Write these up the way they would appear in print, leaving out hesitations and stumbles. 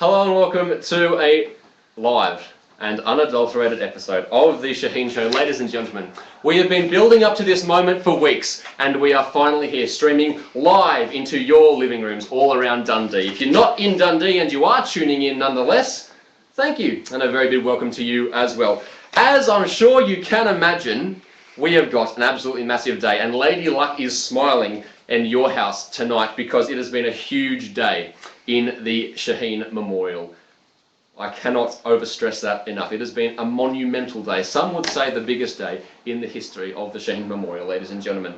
Hello and welcome to a live and unadulterated episode of the Shaheen Show. Ladies and gentlemen, we have been building up to this moment for weeks and we are finally here streaming live into your living rooms all around Dundee. If you're not in Dundee and you are tuning in nonetheless, thank you and a very big welcome to you as well. As I'm sure you can imagine, we have got an absolutely massive day and Lady Luck is smiling in your house tonight because it has been a huge day in the Shaheen Memorial. I cannot overstress that enough. It has been a monumental day. Some would say the biggest day in the history of the Shaheen Memorial, ladies and gentlemen,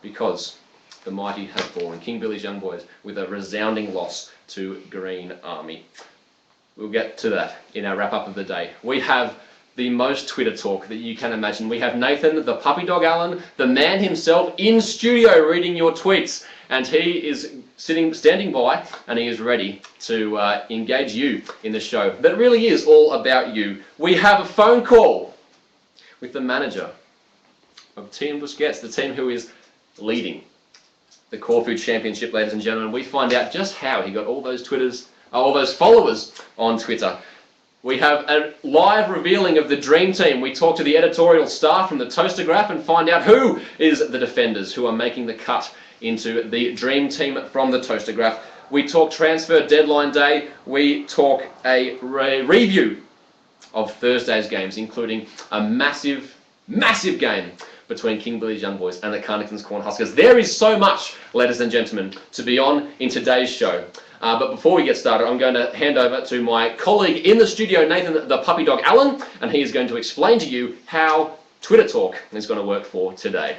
because the mighty have fallen. King Billy's young boys with a resounding loss to Green Army. We'll get to that in our wrap-up of the day. We have the most Twitter talk that you can imagine. We have Nathan, the puppy dog Allen, the man himself, in studio reading your tweets. And he is standing by, and he is ready to engage you in the show. That really is all about you. We have a phone call with the manager of Team Busquets, the team who is leading the Corfu Championship, ladies and gentlemen. We find out just how he got all those followers on Twitter. We have a live revealing of the Dream Team. We talk to the editorial staff from the Toastergraph and find out who is the defenders who are making the cut into the Dream Team from the Toastergraph. We talk transfer deadline day. We talk a review of Thursday's games, including a massive game between King Billy's Young Boys and the Carnarvon's Cornhuskers. There is so much, ladies and gentlemen, to be on in today's show. But before we get started, I'm going to hand over to my colleague in the studio, Nathan, the puppy dog Allen, and he is going to explain to you how Twitter Talk is going to work for today.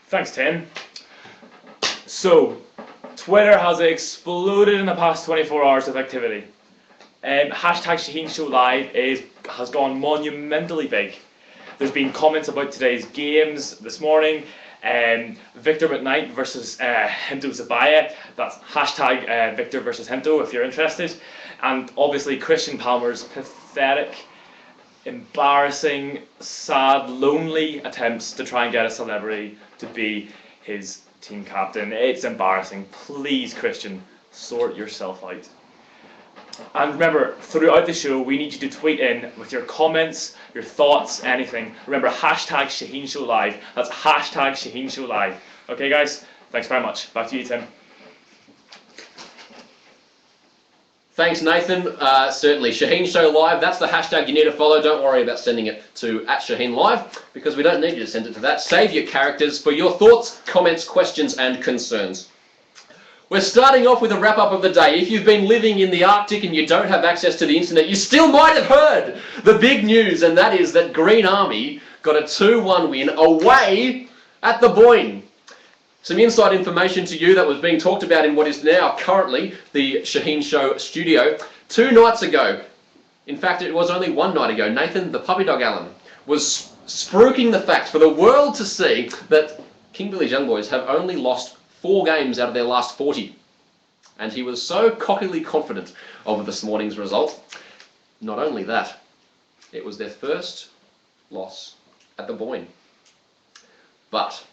Thanks, Tim. So, Twitter has exploded in the past 24 hours with activity. Hashtag Shaheen Show Live has gone monumentally big. There's been comments about today's games this morning. Victor McKnight versus Hinto Zabaya. That's hashtag Victor versus Hinto if you're interested. And obviously Christian Palmer's pathetic, embarrassing, sad, lonely attempts to try and get a celebrity to be his team captain. It's embarrassing. Please, Christian, sort yourself out. And remember, throughout the show, we need you to tweet in with your comments, your thoughts, anything. Remember, hashtag Shaheen Show Live. That's hashtag Shaheen Show Live. Okay, guys? Thanks very much. Back to you, Tim. Thanks, Nathan. Certainly, Shaheen Show Live, that's the hashtag you need to follow. Don't worry about sending it to @Shaheen Live, because we don't need you to send it to that. Save your characters for your thoughts, comments, questions, and concerns. We're starting off with a wrap-up of the day. If you've been living in the Arctic and you don't have access to the internet, you still might have heard the big news, and that is that Green Army got a 2-1 win away at the Boyne. Some inside information to you that was being talked about in what is now currently the Shaheen Show studio. 2 nights ago, in fact it was only 1 night ago, Nathan, the puppy dog Allen, was spruiking the fact for the world to see that King Billy's Young Boys have only lost 4 games out of their last 40. And he was so cockily confident of this morning's result. Not only that, it was their first loss at the Boyne. But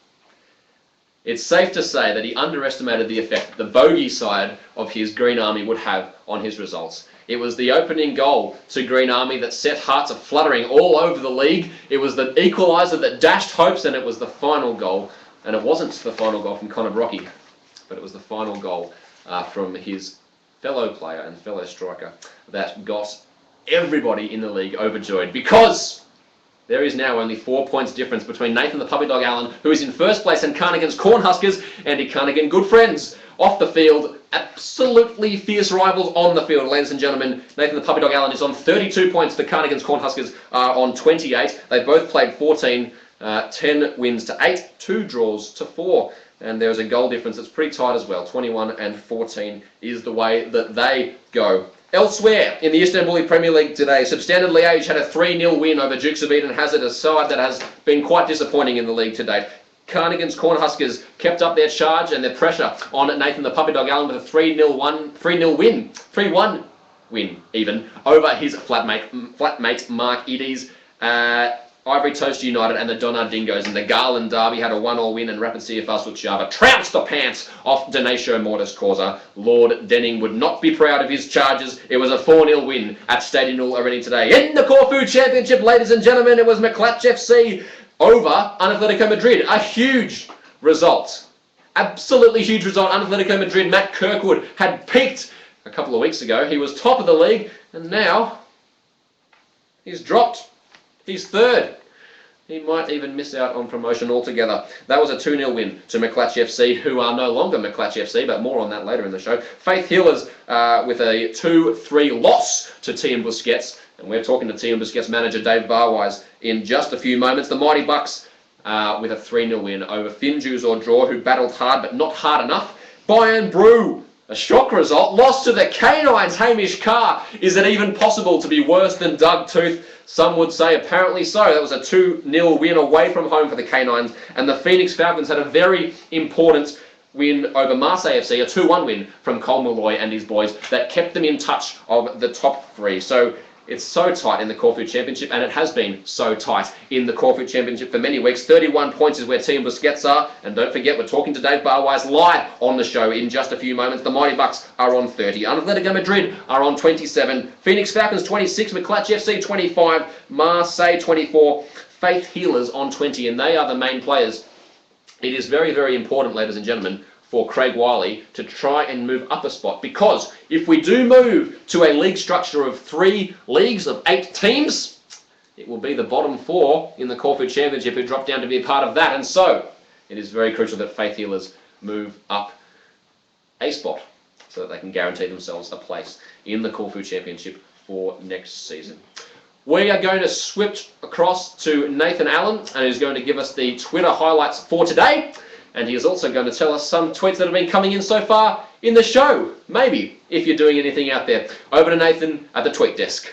it's safe to say that he underestimated the effect the bogey side of his Green Army would have on his results. It was the opening goal to Green Army that set hearts a-fluttering all over the league. It was the equaliser that dashed hopes, and it was the final goal. And it wasn't the final goal from Connor Brocky, but it was the final goal from his fellow player and fellow striker that got everybody in the league overjoyed, because there is now only 4 points difference between Nathan the puppy dog Allen, who is in first place, and Carnarvon's Cornhuskers. Andy Carnarvon, good friends off the field, absolutely fierce rivals on the field, ladies and gentlemen. Nathan the puppy dog Allen is on 32 points. The Carnarvon's Cornhuskers are on 28. They both played 14. 10 wins to 8, 2 draws to 4. And there's a goal difference that's pretty tight as well. 21 and 14 is the way that they go. Elsewhere in the Istanbul Premier League today, Substandard Liège had a 3-0 win over Dukes of Eden Hazard, a side that has been quite disappointing in the league to date. Carnarvon's Cornhuskers kept up their charge and their pressure on Nathan the puppy dog Allen with a 3-1 win even over his flatmate Mark Eades. Ivory Toast United and the Donard Dingoes in the Garland Derby had a 1-1 win, and Rapid CFR Switchava trounced the pants off Denacio Mortis Causa. Lord Denning would not be proud of his charges. It was a 4-0 win at Stadium already today. In the Corfu Championship, ladies and gentlemen, it was McClatch FC over Atletico Madrid. A huge result. Absolutely huge result. Atletico Madrid, Matt Kirkwood had peaked a couple of weeks ago. He was top of the league, and now he's dropped. He's third. He might even miss out on promotion altogether. That was a 2-0 win to McClatch FC, who are no longer McClatch FC, but more on that later in the show. Faith Healers with a 2-3 loss to Team Busquets, and we're talking to Team Busquets manager Dave Barwise in just a few moments. The Mighty Bucks with a 3-0 win over Finju's or Draw, who battled hard but not hard enough. Bayern Brew, a shock result, lost to the Canines. Hamish Carr. Is it even possible to be worse than Doug Tooth? Some would say apparently so. That was a 2-0 win away from home for the Canines. And the Phoenix Falcons had a very important win over Marseille FC, a 2-1 win from Cole Malloy and his boys that kept them in touch of the top three. So it's so tight in the Corfu Championship, and it has been so tight in the Corfu Championship for many weeks. 31 points is where Team Busquets are, and don't forget, we're talking to Dave Barwise live on the show in just a few moments. The Mighty Bucks are on 30. Atletico Madrid are on 27. Phoenix Falcons 26. McClatch FC 25. Marseille 24. Faith Healers on 20, and they are the main players. It is very, very important, ladies and gentlemen, for Craig Wiley to try and move up a spot, because if we do move to a league structure of 3 leagues of 8 teams, it will be the bottom 4 in the Corfu Championship who drop down to be a part of that, and so it is very crucial that Faith Healers move up a spot so that they can guarantee themselves a place in the Corfu Championship for next season. We are going to switch across to Nathan Allen, and he's going to give us the Twitter highlights for today. And he is also going to tell us some tweets that have been coming in so far in the show. Maybe, if you're doing anything out there. Over to Nathan at the tweet desk.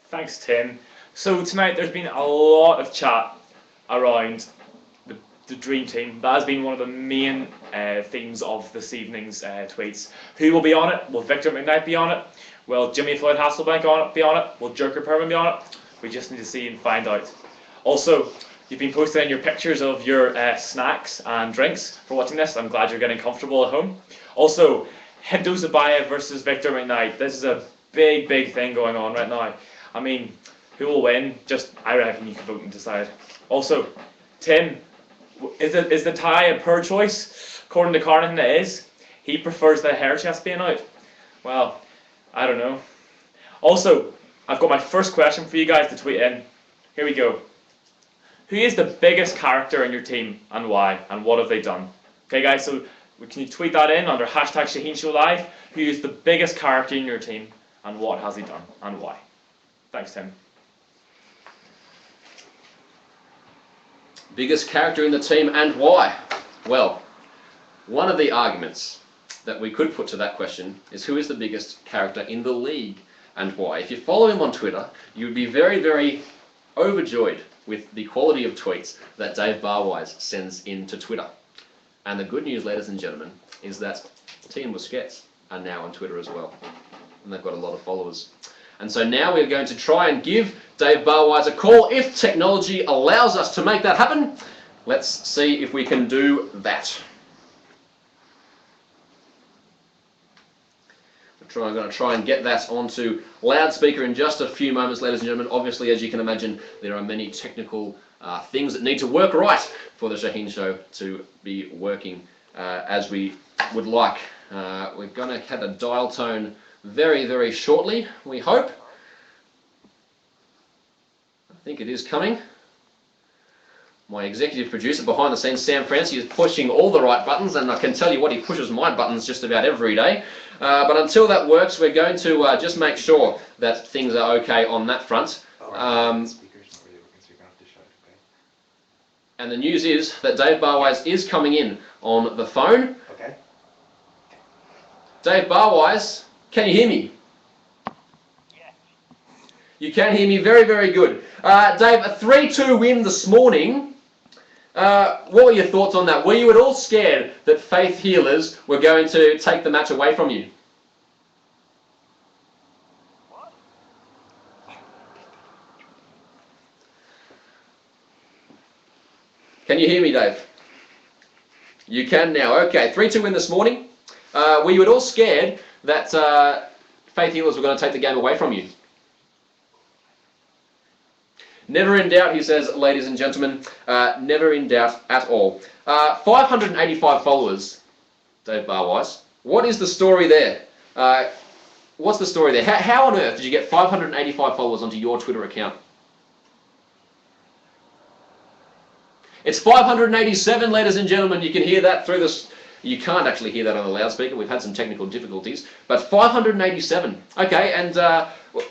Thanks, Tim. So tonight there's been a lot of chat around the Dream Team. That has been one of the main themes of this evening's tweets. Who will be on it? Will Victor McKnight be on it? Will Jimmy Floyd Hasselbank be on it? Will Jerker Perman be on it? We just need to see and find out. Also, you've been posting your pictures of your snacks and drinks for watching this. I'm glad you're getting comfortable at home. Also, Hendo Zabaya versus Victor McKnight. This is a big, big thing going on right now. I mean, who will win? I reckon you can vote and decide. Also, Tim, is the tie a poor choice? According to Carnathan, it is. He prefers the hair chest being out. Well, I don't know. Also, I've got my first question for you guys to tweet in. Here we go. Who is the biggest character in your team and why? And what have they done? Okay, guys, so can you tweet that in under hashtag Shaheen Show Live? Who is the biggest character in your team and what has he done and why? Thanks, Tim. Biggest character in the team and why? Well, one of the arguments that we could put to that question is who is the biggest character in the league and why? If you follow him on Twitter, you would be very, very overjoyed with the quality of tweets that Dave Barwise sends into Twitter. And the good news, ladies and gentlemen, is that Team Busquets are now on Twitter as well. And they've got a lot of followers. And so now we're going to try and give Dave Barwise a call. If technology allows us to make that happen, let's see if we can do that. I'm going to try and get that onto loudspeaker in just a few moments, ladies and gentlemen. Obviously, as you can imagine, there are many technical things that need to work right for the Shaheen Show to be working as we would like. We're going to have a dial tone very, very shortly, we hope. I think it is coming. My executive producer behind the scenes, Sam Francie, is pushing all the right buttons, and I can tell you what, he pushes my buttons just about every day. But until that works, we're going to just make sure that things are okay on that front. And the news is that Dave Barwise is coming in on the phone. Okay. Dave Barwise, can you hear me? Yes. You can hear me very, very good. Dave, a 3-2 win this morning. What were your thoughts on that? Were you at all scared that Faith Healers were going to take the match away from you? What? Can you hear me, Dave? You can now. Okay, 3-2 win this morning. Were you at all scared that Faith Healers were going to take the game away from you? Never in doubt, he says, ladies and gentlemen. Never in doubt at all. 585 followers, Dave Barwise. What is the story there? What's the story there? How on earth did you get 585 followers onto your Twitter account? It's 587, ladies and gentlemen. You can hear that through this. You can't actually hear that on the loudspeaker. We've had some technical difficulties. But 587. Okay, and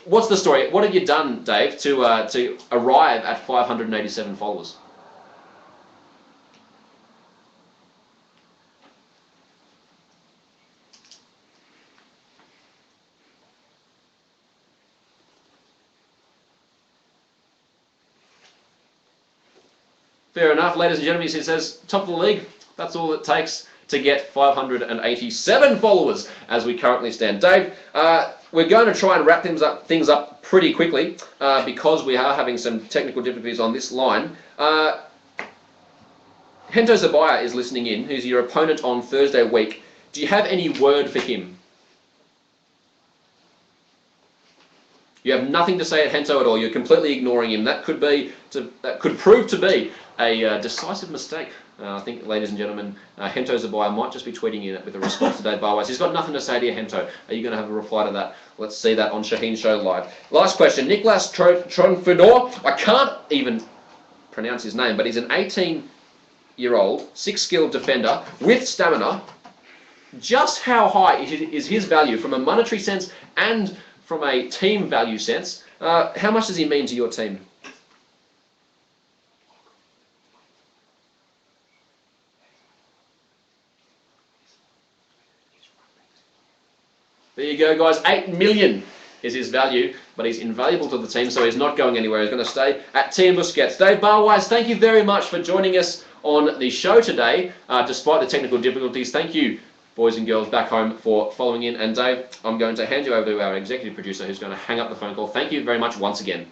what's the story? What have you done, Dave, to arrive at 587 followers? Fair enough, ladies and gentlemen. He says, top of the league. That's all it takes to get 587 followers as we currently stand. Dave, we're going to try and wrap things up pretty quickly because we are having some technical difficulties on this line. Hento Zabaya is listening in, who's your opponent on Thursday week. Do you have any word for him? You have nothing to say at Hento at all. You're completely ignoring him. That could prove to be a decisive mistake. I think, ladies and gentlemen, Hento Zabaya might just be tweeting in with a response to Dave Barwise. He's got nothing to say to you, Hento. Are you going to have a reply to that? Let's see that on Shaheen Show Live. Last question. Nicolas Tronfedor. I can't even pronounce his name, but he's an 18-year-old, 6-skilled defender with stamina. Just how high is his value from a monetary sense and from a team value sense? How much does he mean to your team? There you go, guys. 8 million is his value, but he's invaluable to the team, so he's not going anywhere. He's going to stay at Team Busquets. Dave Barwise, thank you very much for joining us on the show today, despite the technical difficulties. Thank you, boys and girls back home, for following in. And Dave, I'm going to hand you over to our executive producer, who's going to hang up the phone call. Thank you very much once again.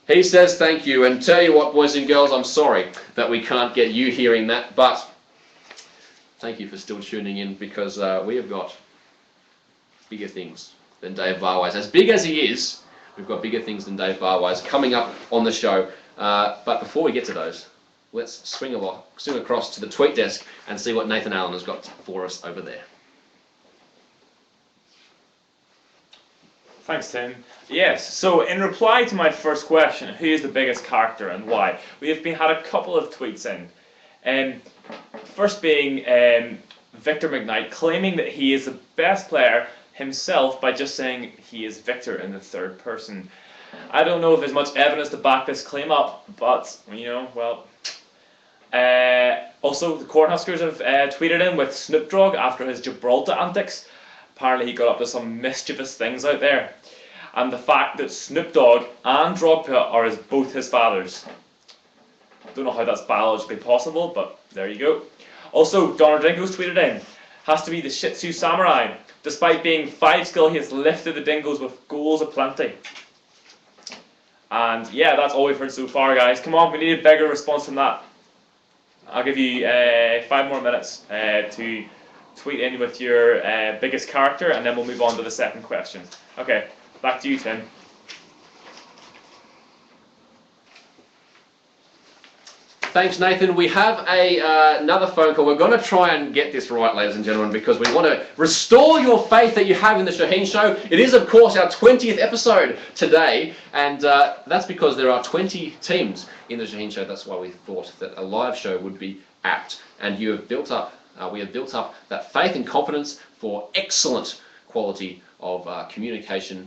He says thank you, and tell you what, boys and girls, I'm sorry that we can't get you hearing that, but thank you for still tuning in, because we have got bigger things than Dave Barwise. As big as he is, we've got bigger things than Dave Barwise coming up on the show. But before we get to those, let's swing across to the tweet desk and see what Nathan Allen has got for us over there. Thanks, Tim. Yes, so in reply to my first question, who is the biggest character and why, we have had a couple of tweets in. First being Victor McKnight claiming that he is the best player himself by just saying he is Victor in the third person. I don't know if there's much evidence to back this claim up, but, you know, well. Also, the Cornhuskers have tweeted in with Snoop Dogg after his Gibraltar antics. Apparently he got up to some mischievous things out there. And the fact that Snoop Dogg and Drogba are both his fathers. Don't know how that's biologically possible, but there you go. Also, Donner Dingo's tweeted in, has to be the Shih Tzu Samurai. Despite being 5 skill, he has lifted the dingoes with goals aplenty. And yeah, that's all we've heard so far, guys. Come on, we need a bigger response from that. I'll give you 5 more minutes to tweet in with your biggest character, and then we'll move on to the second question. Okay, back to you, Tim. Thanks, Nathan. We have another phone call. We're going to try and get this right, ladies and gentlemen, because we want to restore your faith that you have in the Shaheen Show. It is, of course, our 20th episode today, and that's because there are 20 teams in the Shaheen Show. That's why we thought that a live show would be apt. And you have built up, we have built up that faith and confidence for excellent quality of communication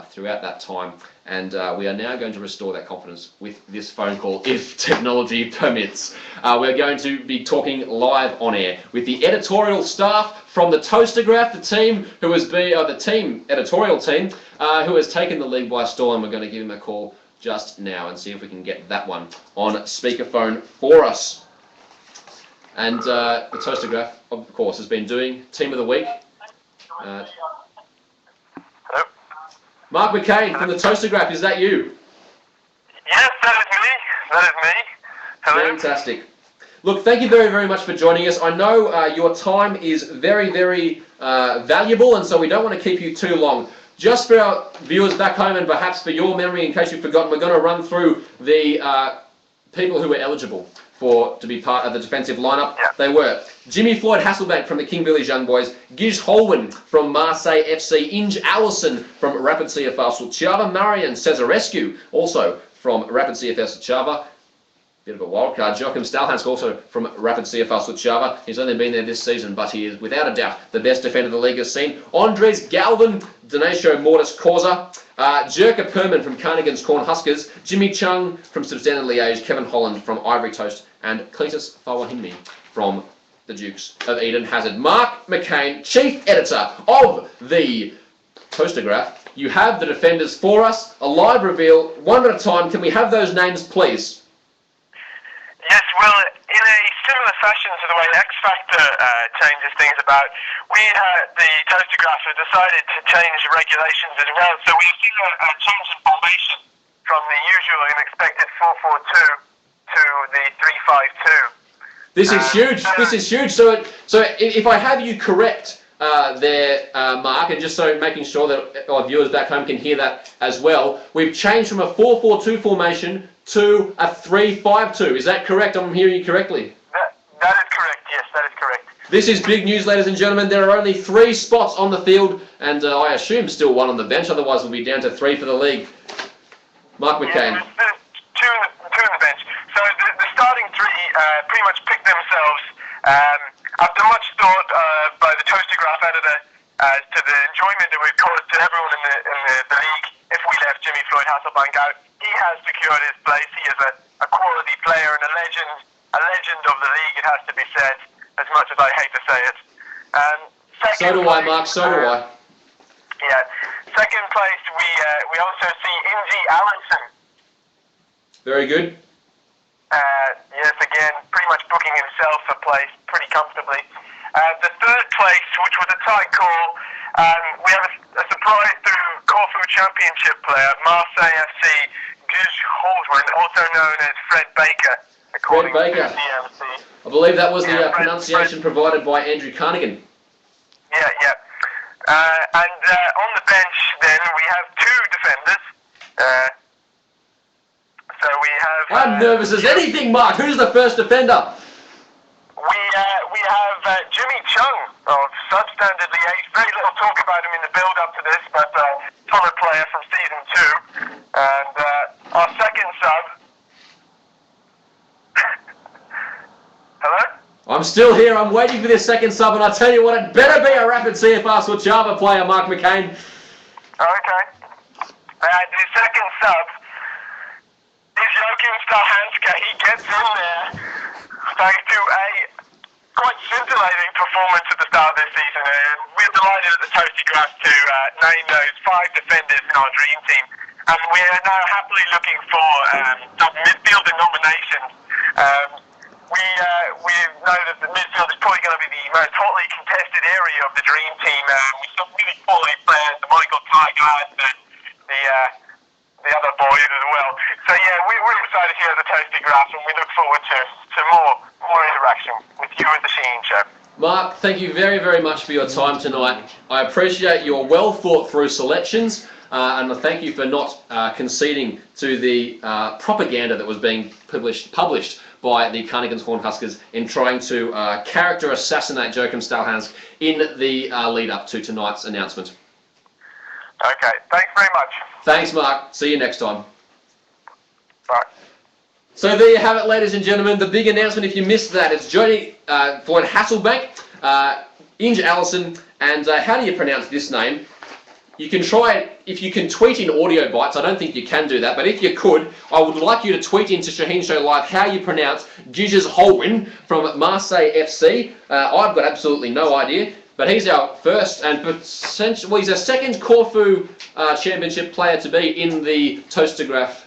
throughout that time, and we are now going to restore that confidence with this phone call, if technology permits. We're going to be talking live on air with the editorial staff from the Toastergraph, the team who has been the team editorial team who has taken the league by storm. We're going to give him a call just now and see if we can get that one on speakerphone for us. And the Toastergraph, of course, has been doing Team of the Week. Hello? Mark McCain from the Toastergraph, is that you? Yes, that is me. That is me. Hello. Fantastic. Look, thank you very, very much for joining us. I know your time is very, very valuable, and so we don't want to keep you too long. Just for our viewers back home, and perhaps for your memory, in case you've forgotten, we're going to run through the people who were eligible to be part of the defensive lineup. Yeah. They were Jimmy Floyd Hasselbank from the King Billy's Young Boys, Giz Holwyn from Marseille FC, Inge Allison from Rapid CFR Suceava, Marian Cesarescu also from Rapid CFR Suceava. Bit of a wild card. Joachim Stalhansk also from Rapid CFR Suceava. He's only been there this season, but he is without a doubt the best defender the league has seen. Andres Galvin, Denacio Mortis Causa, Jerker Perman from Carnegans Cornhuskers, Jimmy Chung from Substandard Liège, Kevin Holland from Ivory Toast, and Cletus Fawahinmi from the Dukes of Eden Hazard. Mark McCain, Chief Editor of the Toastograph. You have the defenders for us. A live reveal, one at a time. Can we have those names, please? Yes, well, in a similar fashion to the way X Factor changes things about, the Toastograph have decided to change the regulations as well. So we've seen a change in formation from the usual and expected 4-4-2 to the 3-5-2. This is huge. This is huge. So if I have you correct there, Mark, and just so making sure that our viewers back home can hear that as well, we've changed from a 4-4-2 formation to a 3-5-2. Is that correct? I'm hearing you correctly. That is correct. Yes, that is correct. This is big news, ladies and gentlemen. There are only 3 spots on the field, and I assume still 1 on the bench. Otherwise, we'll be down to 3 for the league. Mark McCain. Yeah, there's two on the bench. So the starting 3 pretty much picked themselves after much thought by the Toastograph editor as to the enjoyment it would cause to everyone in the league if we left Jimmy Floyd Hasselbank out. He has secured his place. He is a quality player and a legend of the league, it has to be said, as much as I hate to say it. So do I, Mark, so do I. Yeah. Second place, we also see Inge Allison. Very good. Yes, again, pretty much booking himself a place pretty comfortably. The third place, which was a tight call, we have a surprise through Corfu Championship player, Marseille FC, Giz Holwyn, also known as Fred Baker, according Fred Baker. to DMC. I believe that was the pronunciation provided by Andrew Carnegan. Yeah. And on the bench, then, we have 2 defenders. So we have... I'm nervous as anything, Mark. Who's the first defender? We have Jimmy Chung of Substandard Liège. Very little talk about him in the build-up to this, but solid player from season 2. And our second sub... Hello? I'm still here. I'm waiting for this second sub, and I tell you what, it better be a Rapid CFR Suceava player, Mark McCain. Okay. The second sub is Joachim Stalhanska. He gets in there thanks to a quite scintillating performance at the start of this season. We're delighted at the Toastograph to name those 5 defenders in our dream team. And we are now happily looking for some midfielder nominations. We know that the midfield is probably going to be the most hotly contested area of the dream team. With some really quality players, the Michael Tiger and the other boys as well. So yeah, we're excited here at the Toastograph, and we look forward to more interaction with you at the Shaheen Show. Mark, thank you very, very much for your time tonight. I appreciate your well thought through selections, and I thank you for not conceding to the propaganda that was being published by the Carnegans Cornhuskers in trying to character assassinate Joachim Stalhansk in the lead up to tonight's announcement. Okay, thanks very much. Thanks, Mark. See you next time. Bye. So there you have it, ladies and gentlemen. The big announcement, if you missed that, it's Jody Floyd Hasselbank, Inge Allison, and how do you pronounce this name? You can try it, if you can tweet in audio bites. I don't think you can do that, but if you could, I would like you to tweet into Shaheen Show Live how you pronounce Giz Holwyn from Marseille FC. I've got absolutely no idea, but he's our first and potentially, well, he's our second Corfu Championship player to be in the Toastograph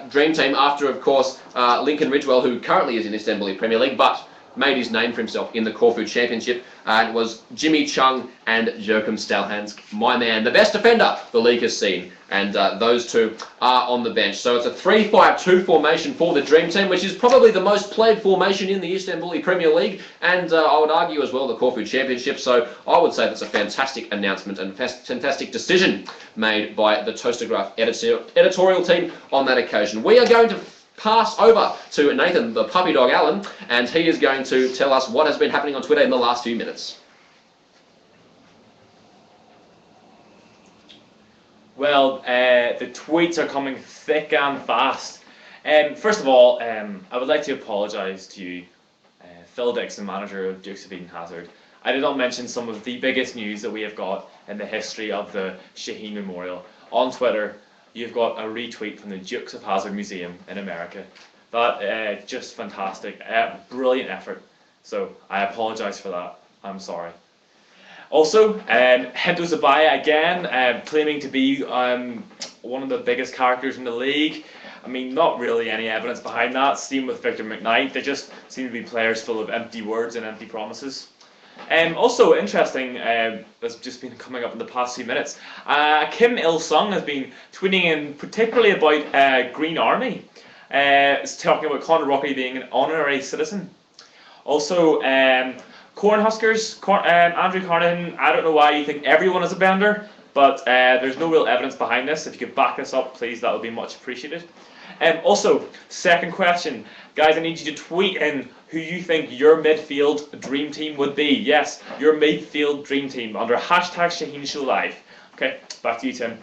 Dream Team after, of course, Lincoln Ridgewell, who currently is in Istanbul Premier League, but made his name for himself in the Corfu Championship. And it was Jimmy Chung and Joachim Stalhansk, my man, the best defender the league has seen. And those two are on the bench. So it's a 3-5-2 formation for the Dream Team, which is probably the most played formation in the Istanbuli Premier League, and I would argue as well the Corfu Championship. So I would say that's a fantastic announcement and fantastic decision made by the Toastograph editorial team on that occasion. We are going to pass over to Nathan, the puppy dog Allen, and he is going to tell us what has been happening on Twitter in the last few minutes. Well, the tweets are coming thick and fast. First of all, I would like to apologise to you, Phil Dixon, manager of Dukes of Eden Hazard. I did not mention some of the biggest news that we have got in the history of the Shaheen Memorial. On Twitter, you've got a retweet from the Dukes of Hazzard Museum in America. That just fantastic, brilliant effort. So I apologise for that. I'm sorry. Also, Hendo Zabaya again, claiming to be one of the biggest characters in the league. I mean, not really any evidence behind that. Same with Victor McKnight. They just seem to be players full of empty words and empty promises. Also interesting, that's just been coming up in the past few minutes. Kim Il-sung has been tweeting in particularly about Green Army. It's talking about Conor Rockley being an honorary citizen. Also, Cornhuskers, Andrew Carnahan, I don't know why you think everyone is a bender, but there's no real evidence behind this. If you could back this up, please, that would be much appreciated. Also, second question. Guys, I need you to tweet in who you think your midfield dream team would be. Yes, your midfield dream team under hashtag Shaheen Show Live. Okay, back to you, Tim.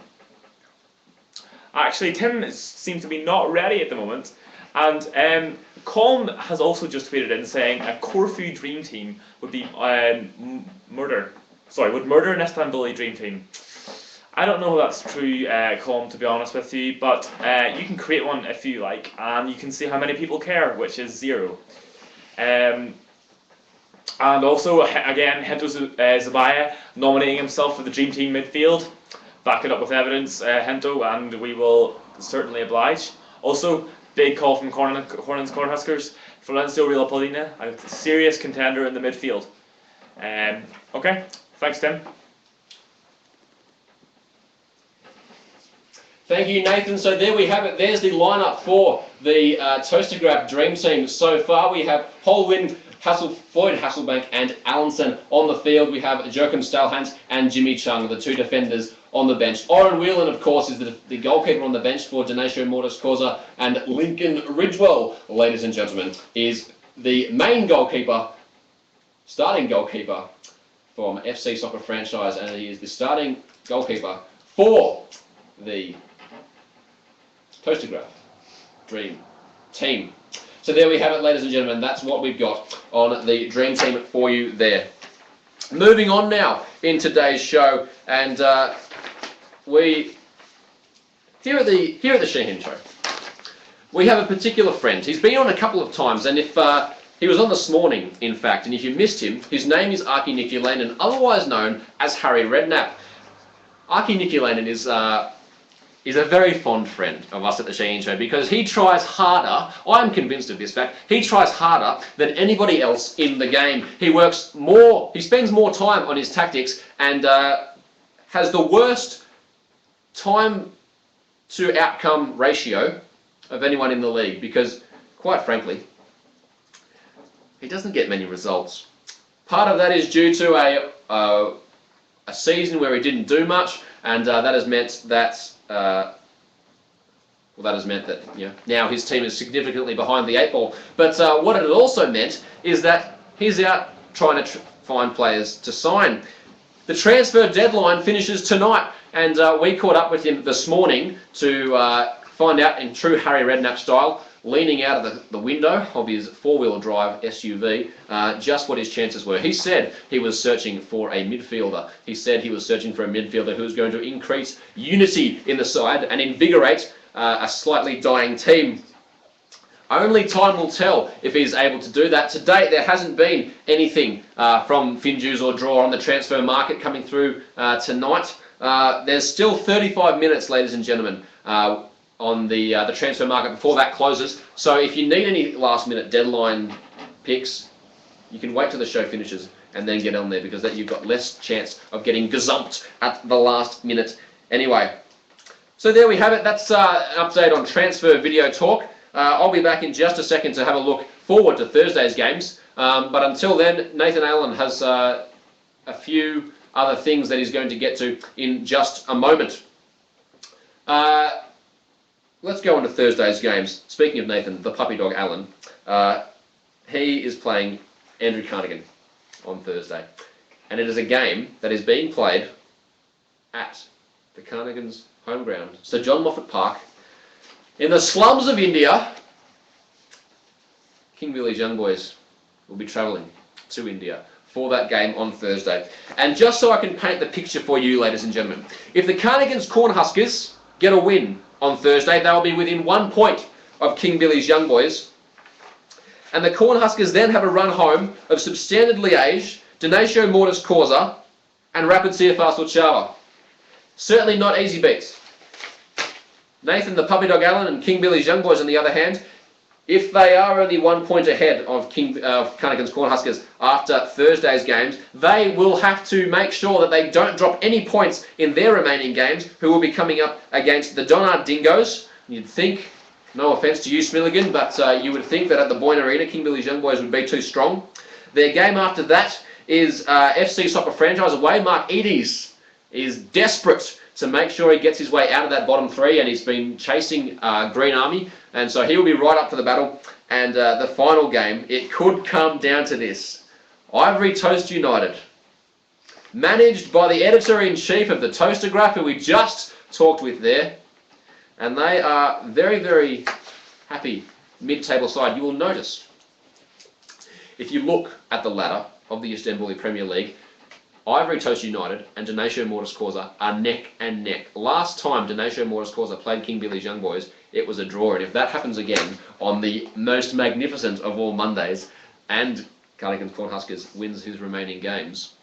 Actually, Tim seems to be not ready at the moment. And Colm has also just tweeted in saying a Corfu dream team would be would murder an Istanbuli dream team. I don't know if that's true, Colm, to be honest with you, but you can create one if you like, and you can see how many people care, which is 0. And also, again, Hendo Zabaya nominating himself for the dream team midfield. Back it up with evidence, Hendo, and we will certainly oblige. Also, big call from Cornhuskers, Florencio Rilapolina, a serious contender in the midfield. Okay, thanks, Tim. Thank you, Nathan. So there we have it. There's the lineup for the Toastograph Dream Team. So far we have Holwyn, Floyd Hasselbank and Allenson on the field. We have Joachim Stalhansk and Jimmy Chung, the two defenders on the bench. Oren Whelan, of course, is the goalkeeper on the bench for Donatio Mortis Causa, and Lincoln Ridgewell, ladies and gentlemen, is the main goalkeeper, starting goalkeeper from FC Soccer franchise, and he is the starting goalkeeper for the Toastograph Dream Team. So there we have it, ladies and gentlemen. That's what we've got on the Dream Team for you there. Moving on now in today's show, and here at the Shaheen Show, we have a particular friend. He's been on a couple of times, and if he was on this morning, in fact, and if you missed him, his name is Aki Nikilainen, otherwise known as Harry Redknapp. Aki Nikilainen is a very fond friend of us at the Shaheen Show because he tries harder, I'm convinced of this fact, he tries harder than anybody else in the game. He works more, he spends more time on his tactics and has the worst time to outcome ratio of anyone in the league because, quite frankly, he doesn't get many results. Part of that is due to a season where he didn't do much, and that has meant that now his team is significantly behind the 8 ball. But what it also meant is that he's out trying to find players to sign. The transfer deadline finishes tonight, and we caught up with him this morning to find out in true Harry Redknapp style, leaning out of the window of his 4-wheel drive SUV, just what his chances were. He said he was searching for a midfielder. He said he was searching for a midfielder who was going to increase unity in the side and invigorate a slightly dying team. Only time will tell if he's able to do that. To date, there hasn't been anything from Finju's or Draw on the transfer market coming through tonight. There's still 35 minutes, ladies and gentlemen, on the transfer market before that closes. So if you need any last-minute deadline picks, you can wait till the show finishes and then get on there, because that you've got less chance of getting gazumped at the last minute anyway. So there we have it. That's an update on transfer video talk. I'll be back in just a second to have a look forward to Thursday's games. But until then, Nathan Allen has a few other things that he's going to get to in just a moment. Let's go on to Thursday's games. Speaking of Nathan, the puppy dog Allen, he is playing Andrew Carnegie on Thursday. And it is a game that is being played at the Carnegans' home ground, Sir John Moffat Park, in the slums of India. King Billy's young boys will be travelling to India for that game on Thursday. And just so I can paint the picture for you, ladies and gentlemen, if the Carnegans Cornhuskers get a win on Thursday, they'll be within 1 point of King Billy's young boys. And the Cornhuskers then have a run home of Substandard Liège, Denacio Mortis Causa, and Rapid CFR Suceava. Certainly not easy beats. Nathan the Puppy Dog Allen and King Billy's young boys, on the other hand, if they are only 1 point ahead of Carnegans Cornhuskers after Thursday's games, they will have to make sure that they don't drop any points in their remaining games, who will be coming up against the Donard Dingoes. You'd think, no offence to you, Smilligan, but you would think that at the Boyne Arena, King Billy's young boys would be too strong. Their game after that is FC Soccer Franchise away. Mark Eades is desperate to make sure he gets his way out of that bottom three, and he's been chasing Green Army, and so he will be right up for the battle. And the final game, it could come down to this. Ivory Toast United, managed by the editor-in-chief of the Toastograph, who we just talked with there, and they are very, very happy mid-table side. You will notice, if you look at the ladder of the Istanbuli Premier League, Ivory Toast United and Denacio Mortis Causa are neck and neck. Last time Denacio Mortis Causa played King Billy's young boys, it was a draw. And if that happens again on the most magnificent of all Mondays, and Carnegans Cornhuskers wins his remaining games,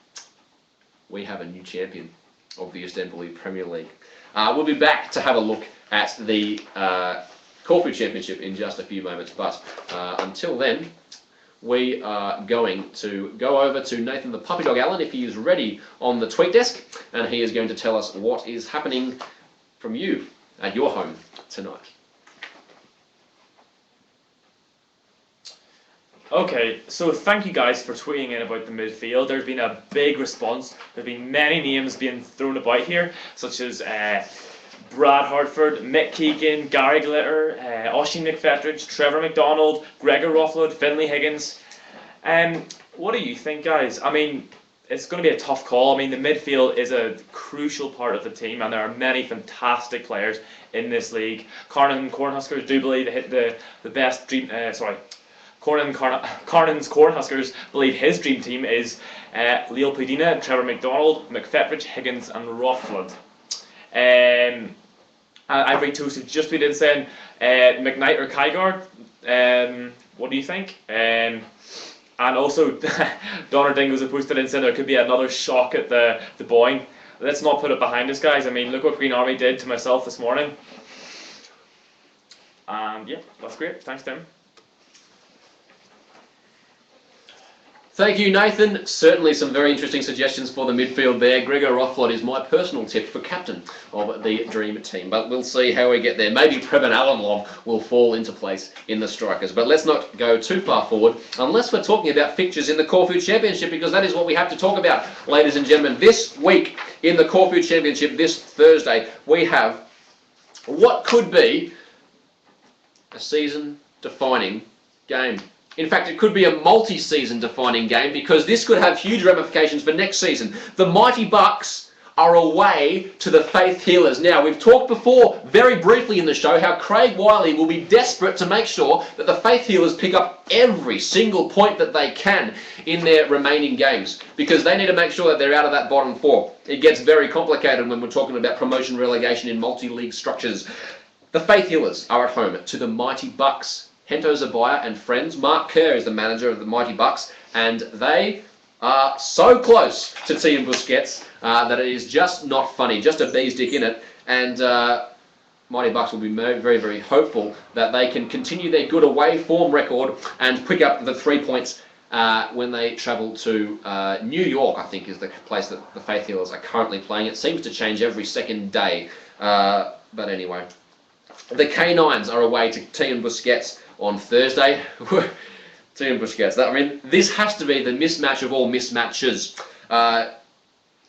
we have a new champion of the Istanbuli Premier League. We'll be back to have a look at the Corfu Championship in just a few moments. But until then, we are going to go over to Nathan the Puppy Dog Allen, if he is ready on the tweet desk, and he is going to tell us what is happening from you at your home tonight. Okay, so thank you guys for tweeting in about the midfield. There's been a big response. There's been many names being thrown about here, such as Brad Hartford, Mick Keegan, Gary Glitter, Oisin McFetridge, Trevor McDonald, Gregor Rothlood, Finlay Higgins. What do you think, guys? I mean, it's going to be a tough call. I mean, the midfield is a crucial part of the team, and there are many fantastic players in this league. Carnan Cornhuskers do believe they hit the best dream. Carnan's Cornhuskers believe his dream team is Leo Pedina, Trevor McDonald, McFetridge, Higgins, and Rothlood. Ivory Toast has just been in saying McKnight or Kygard. What do you think? And also, Donner Dingoes have posted in saying there could be another shock at the Boyne. Let's not put it behind us, guys. I mean, look what Green Army did to myself this morning. And yeah, that's great. Thanks, Tim. Thank you, Nathan. Certainly some very interesting suggestions for the midfield there. Gregor Rothlood is my personal tip for captain of the Dream Team, but we'll see how we get there. Maybe Preben Alanlov will fall into place in the strikers, but let's not go too far forward unless we're talking about fixtures in the Corfu Championship, because that is what we have to talk about, ladies and gentlemen. This week in the Corfu Championship, this Thursday, we have what could be a season-defining game. In fact, it could be a multi-season defining game, because this could have huge ramifications for next season. The Mighty Bucks are away to the Faith Healers. Now, we've talked before, very briefly in the show, how Craig Wiley will be desperate to make sure that the Faith Healers pick up every single point that they can in their remaining games, because they need to make sure that they're out of that bottom four. It gets very complicated when we're talking about promotion relegation in multi-league structures. The Faith Healers are at home to the Mighty Bucks. Hento Zabaya and friends. Mark Kerr is the manager of the Mighty Bucks, and they are so close to Team Busquets that it is just not funny, just a bee's dick in it. And Mighty Bucks will be very, very hopeful that they can continue their good away form record and pick up the 3 points when they travel to New York, I think is the place that the Faith Healers are currently playing. It seems to change every second day. But anyway, the Canines are away to Team Busquets on Thursday. Team Busquets. I mean, this has to be the mismatch of all mismatches.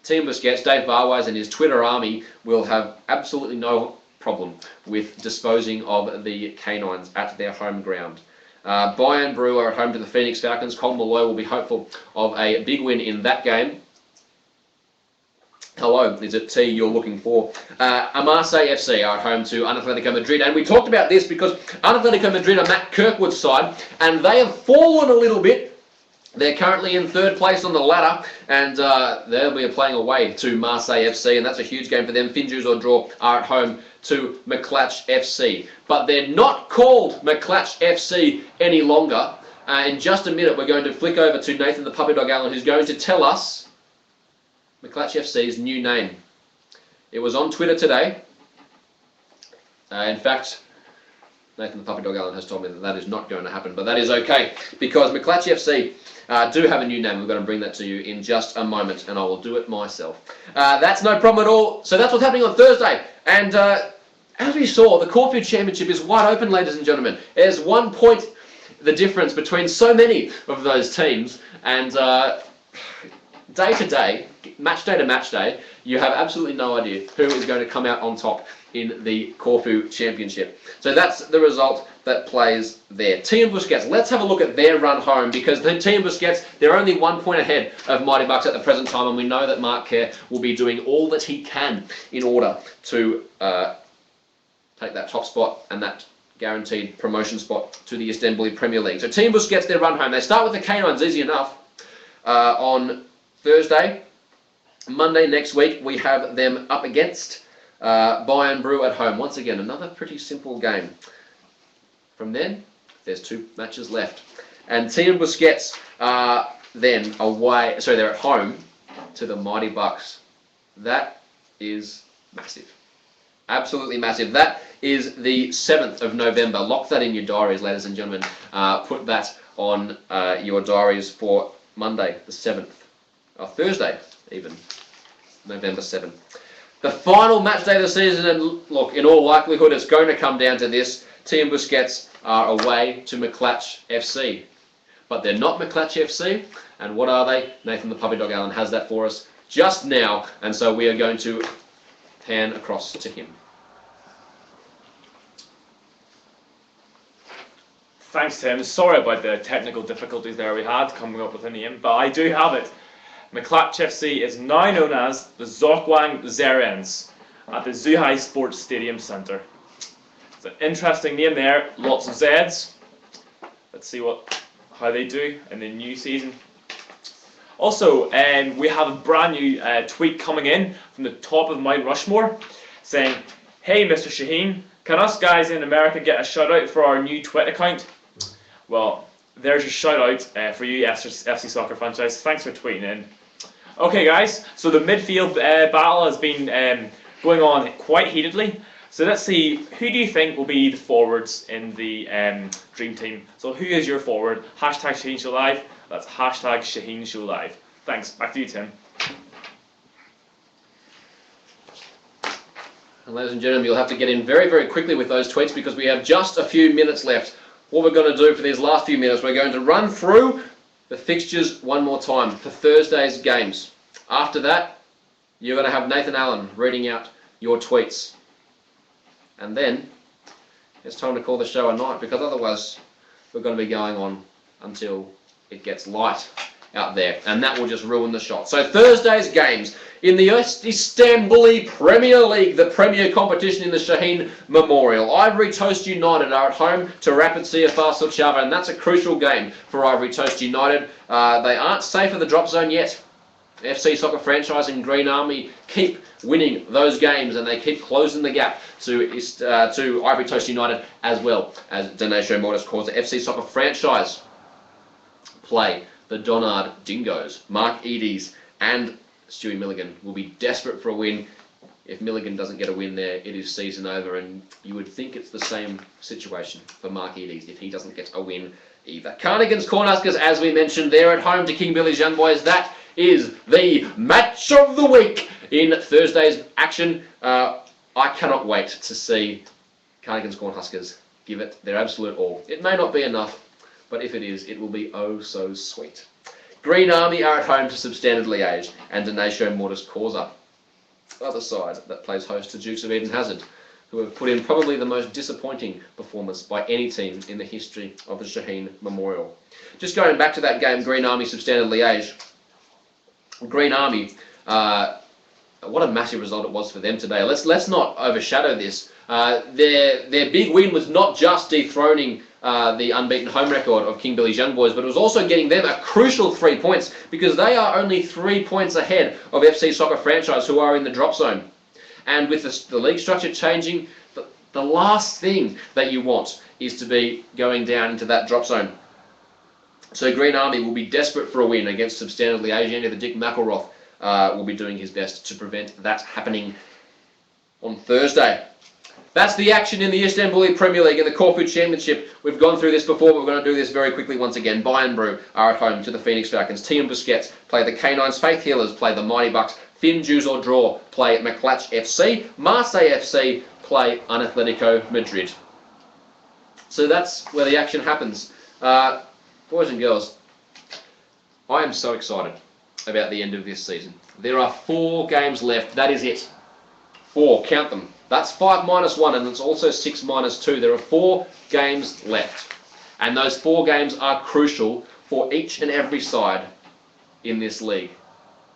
Team Busquets, Dave Barwise and his Twitter army will have absolutely no problem with disposing of the Canines at their home ground. Bayern Brew are at home to the Phoenix Falcons. Colin Malloy will be hopeful of a big win in that game. Hello, is it T you're looking for? Marseille FC are at home to Atletico Madrid. And we talked about this because Atletico Madrid are Matt Kirkwood's side, and they have fallen a little bit. They're currently in third place on the ladder, and they'll be playing away to Marseille FC, and that's a huge game for them. Finjus or draw are at home to McClatch FC. But they're not called McClatch FC any longer. In just a minute, we're going to flick over to Nathan the Puppy Dog Allen, who's going to tell us McClatch FC's new name. It was on Twitter today. In fact, Nathan the Puppy Dog Allen has told me that that is not going to happen, but that is okay, because McClatch FC do have a new name. We're going to bring that to you in just a moment, and I will do it myself. That's no problem at all. So that's what's happening on Thursday. And as we saw, the Caulfield Championship is wide open, ladies and gentlemen. There's 1 point the difference between so many of those teams, and day to day, match day to match day, you have absolutely no idea who is going to come out on top in the Corfu Championship. So that's the result that plays there. Team Busquets, let's have a look at their run home, because the Team Busquets, they're only 1 point ahead of Mighty Bucks at the present time, and we know that Mark Kerr will be doing all that he can in order to take that top spot and that guaranteed promotion spot to the Istanbul Premier League. So Team Busquets, their run home. They start with the Canines, easy enough, on Thursday. Monday next week, we have them up against Bayern Brew at home. Once again, another pretty simple game. From then, there's 2 matches left. And Team Busquets are then away, sorry, they're at home to the Mighty Bucks. That is massive. Absolutely massive. That is the 7th of November. Lock that in your diaries, ladies and gentlemen. Put that on your diaries for Monday, the 7th. Thursday, even. November 7th. The final match day of the season, and look, in all likelihood, it's going to come down to this. Team Busquets are away to McClatch FC. But they're not McClatch FC. And what are they? Nathan the Puppy Dog Allen has that for us just now. And so we are going to pan across to him. Thanks, Tim. Sorry about the technical difficulties there we had coming up with a name, but I do have it. McClatch FC is now known as the Zhokwang Zerens at the Zhuhai Sports Stadium Centre. It's an interesting name there, lots of Zs. Let's see how they do in the new season. Also, we have a brand new tweet coming in from the top of Mount Rushmore saying, "Hey Mr. Shaheen, can us guys in America get a shout out for our new Twitter account?" Well, there's your shout out for you, FC Soccer Franchise. Thanks for tweeting in. Okay guys, so the midfield battle has been going on quite heatedly. So let's see, who do you think will be the forwards in the Dream Team? So who is your forward? Hashtag Shaheen Show Live. That's hashtag Shaheen Show Live. Thanks, back to you, Tim. And ladies and gentlemen, you'll have to get in very, very quickly with those tweets because we have just a few minutes left. What we're going to do for these last few minutes, we're going to run through the fixtures one more time for Thursday's games. After that, you're going to have Nathan Allen reading out your tweets. And then it's time to call the show a night, because otherwise we're going to be going on until it gets light out there, and that will just ruin the shot. So Thursday's games in the Istanbul Premier League, the premier competition in the Shaheen Memorial. Ivory Toast United are at home to Rapid CFR Suceava, and that's a crucial game for Ivory Toast United. They aren't safe in the drop zone yet. FC Soccer Franchise and Green Army keep winning those games, and they keep closing the gap to Ivory Toast United, as well as Donatio Mortis calls it. FC Soccer Franchise play the Donard Dingoes. Mark Eades and Stewie Milligan will be desperate for a win. If Milligan doesn't get a win there, it is season over, and you would think it's the same situation for Mark Eades. If he doesn't get a win, either. Cardigan's Cornhuskers, as we mentioned, they're at home to King Billy's Young Boys. That is the match of the week in Thursday's action. I cannot wait to see Cardigan's Cornhuskers give it their absolute all. It may not be enough, but if it is, it will be oh so sweet. Green Army are at home to Substandard Liège and Denacio Mortis Causa. Other side that plays host to Dukes of Eden Hazard, who have put in probably the most disappointing performance by any team in the history of the Shaheen Memorial. Just going back to that game, Green Army Substandard Liège. Green Army, what a massive result it was for them today. Let's not overshadow this. Their big win was not just dethroning the unbeaten home record of King Billy's Young Boys, but it was also getting them a crucial 3 points, because they are only 3 points ahead of FC Soccer Franchise, who are in the drop zone. And with the league structure changing, the last thing that you want is to be going down into that drop zone. So Green Army will be desperate for a win against Substandard Liège, and Dick McElroth will be doing his best to prevent that happening on Thursday. That's the action in the Istanbul Premier League and the Corfu Championship. We've gone through this before, but we're going to do this very quickly once again. Bayern Brew are at home to the Phoenix Falcons. Team Busquets play the Canines. Faith Healers play the Mighty Bucks. Thin Jews or Draw play McClatch FC. Marseille FC play Atletico Madrid. So that's where the action happens. Boys and girls, I am so excited about the end of this season. There are 4 games left. That is it. 4. Count them. That's 5 minus 1, and it's also 6 minus 2. There are 4 games left. And those 4 games are crucial for each and every side in this league.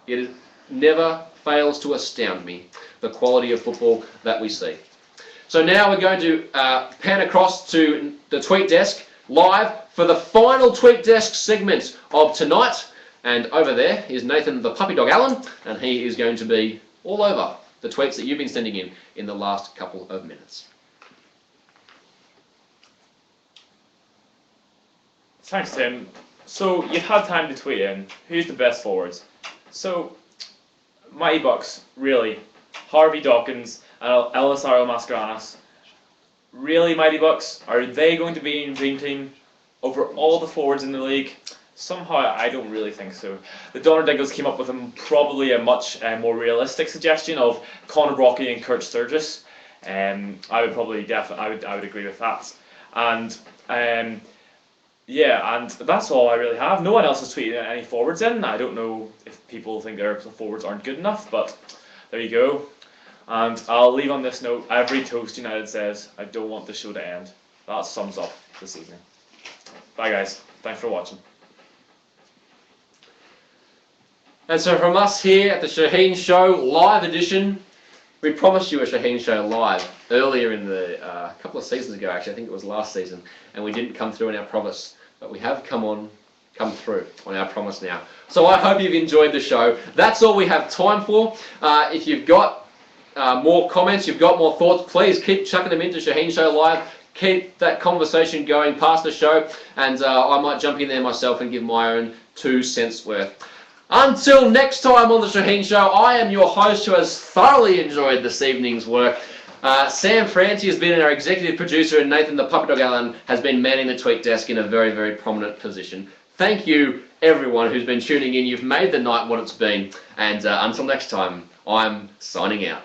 It never fails to astound me, the quality of football that we see. So now we're going to pan across to the Tweet Desk live for the final Tweet Desk segment of tonight. And over there is Nathan the Puppy Dog Allen, and he is going to be all over the tweets that you've been sending in the last couple of minutes. Thanks, Tim. So you've had time to tweet in who's the best forwards. So Mighty Bucks, really. Harvey Dawkins and Elisaro Mascarenas. Really, Mighty Bucks? Are they going to be in Dream Team over all the forwards in the league? Somehow, I don't really think so. The Donner Diggles came up with probably a much more realistic suggestion of Conor Brocky and Kurt Sturgis. I would probably I would agree with that. And yeah, and that's all I really have. No one else has tweeted any forwards in. I don't know if people think their forwards aren't good enough, but there you go. And I'll leave on this note. Every Toast United says, I don't want the show to end. That sums up this evening. Bye guys. Thanks for watching. And so from us here at the Shaheen Show live edition, we promised you a Shaheen Show live earlier in the couple of seasons ago, actually. I think it was last season, and we didn't come through on our promise, but we have come through on our promise now. So I hope you've enjoyed the show. That's all we have time for. If you've got more comments, you've got more thoughts, please keep chucking them into Shaheen Show Live. Keep that conversation going past the show, and I might jump in there myself and give my own 2 cents worth. Until next time on the Shaheen Show, I am your host who has thoroughly enjoyed this evening's work. Sam Francie has been our executive producer, and Nathan the Puppy Dog Allen has been manning the tweet desk in a very, very prominent position. Thank you, everyone who's been tuning in. You've made the night what it's been. And until next time, I'm signing out.